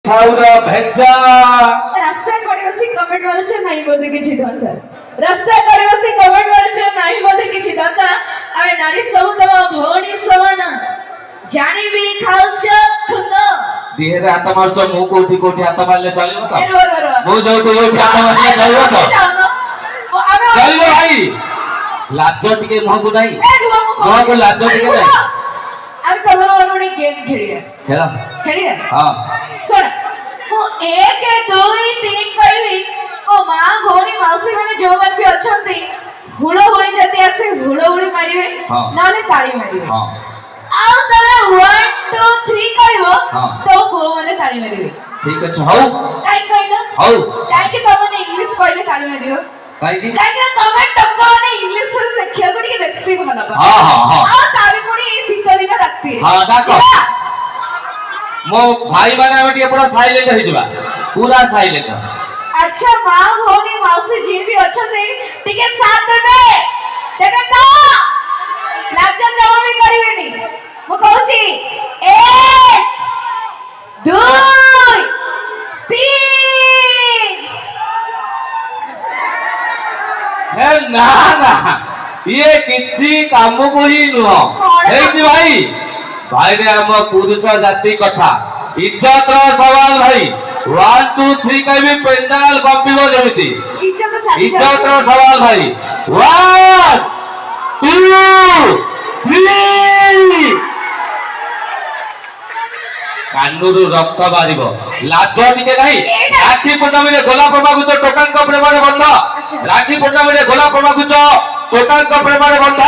ଚାଉର ଭେଜା ରାସ୍ତା କଡେ ବସି କମେଣ୍ଟ ମାରୁଛ ନାହିଁ ବୋଧେ କିଛି ଧନ୍ଦା ରାସ୍ତା କଡେ ବସି କମେଣ୍ଟ ମାରୁଛ ନାହିଁ ବୋଧେ କିଛି ଧନ୍ଦା ଆମେ ନାରୀ ସବୁ ତମ ଭଉଣୀ ସମାନ ଜାଣିବି ଖାଉଛ ଖୁନ ଦିହେରେ ହାତ ମାରୁଛ ମୁଁ କୋଉଠି କୋଉଠି ହାତ ମାରିଲେ ଚଳିବ ତ ରୁହ ମୁଁ ଯୋଉଠି ଯୋଉଠି ହାତ ମାରିଲେ ଚଳିବ ତ ଚଳିବ ଭାଇ ଲାଜ ଟିକେ ମୁହଁକୁ ନାହିଁ ମୁହଁକୁ ଲାଜ ଟିକେ ନାହିଁ ଆମେ ତମର ଗୋଟେ ଗେମ୍ ଖେଳିବା ଖେଳ ହଁ ଶୁଣ ମୁଁ 1 2 3 କହିବି ମୋ ମା ଭଉଣୀ ମାଉସୀ ମାନେ ଯୋଉମାନେ ବି ଅଛନ୍ତି ହୁଳହୁଳି ଯଦି ଆସେ ହୁଳହୁଳି ମାରିବେ ନହେଲେ ତାଳି ମାରିବେ ଆଉ ତମେ 1 2 3 କହିବ ତ ପୁଅ ମାନେ ତାଳି ମାରିବେ ଠିକ ଅଛି ହଉ କାଇଁ କହିଲ ହଉ କାଇଁ ତମେ ଇଂଲିଶ କହିଲେ ତାଳି ମାରିବ କାଇଁ ତମେ ଟଙ୍କା ମାନେ ଇଂଲିଶ ରେ ଦେଖିବାକୁ ଟିକେ ବେଶୀ ଭଲ ପାଅ ଆଉ ତାବି ପୁଣି ଶୀତ ଦିନ ରାତି ହଁ ଡାକ ମୋ ଭାଇ ମାନେ ଆମେ ଟିକେ ପୁରା ସାଇଲେଣ୍ଟ ହେଇଯିବା ପୁରା ସାଇଲେଣ୍ଟ अच्छा माँ भौणी माउसी जी भी अछते ଟିକେ साथ देबे देबे तो लाज जमा भी करिवेनी मु कहूची 1 2 3 हे ना ना ये किछि काम को ही नुह हे जी भाई भाई रे हम पुरुष जाति कथा इज्जत रो सवाल भाई 1 2 3 कहबी पेंडाल कंपिबो जेमिति इज्जत रो सवाल भाई 1 2 3 कानूरु रक्त बारिबो लाज टिके नहीं राखी पूर्णमी रे गोलाप मागुच टोकांक प्रेम रे बंध राखी पूर्णमी रे गोलाप मागुच टोकांक प्रेम रे बंध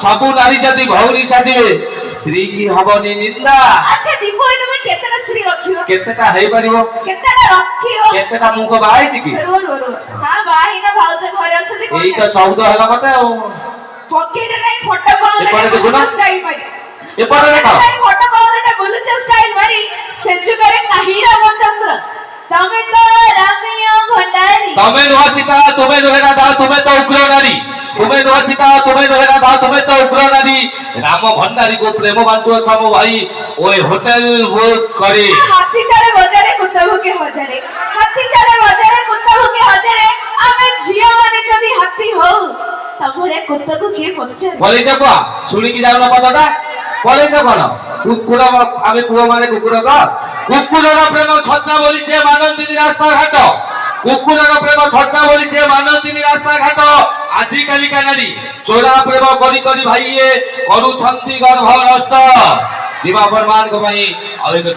सबु नारी जदी भौरी साजिबे स्त्री की हबनी निंदा अच्छा दीपो तुम केतेटा स्त्री रखियो केतेटा हेई परिबो केतेटा रखियो केतेटा मुको बाहाई छि की रो हां बाही ना भाउज घरे अछथि एई तो 14 हला मते आ पॉकेट नहीं फोटो पाउले स्टाइल मारी ए पड़े देखो फोटो पाउले बुलुच स्टाइल मारी सेजु करे काही रामचंद्र तमे तो रामिया भंडारी तमे नुह सीता तुमे नुहेरा दा तुमे तो उग्र नारी तुमे नुह सीता तुमे नुहेरा दा तुमे तो उग्र नारी राम भंडारी को प्रेम बांटू अच्छा मो भाई ओए होटल बुक करे हाथी चले बजारे कुत्ता भूके हजारे हाथी चले बजारे कुत्ता भूके हजारे आमे झिया माने जदी हाथी हो तमरे कुत्ता को के पछे बोले जको सुनी की जाऊ ना पदाटा बोले जको ना कुकुर आमे पुओ माने कुकुर का कुकुरर प्रेम सच्चा बोली से मानंदिनी रास्ता घाट कुकुरर प्रेम सच्चा बोली से मानंदिनी रास्ता घाट आजि काली का नारी चोरा प्रेम करी करी भाई ये करू छंती गर्भ नष्ट जीवा प्रमाण को भाई और एक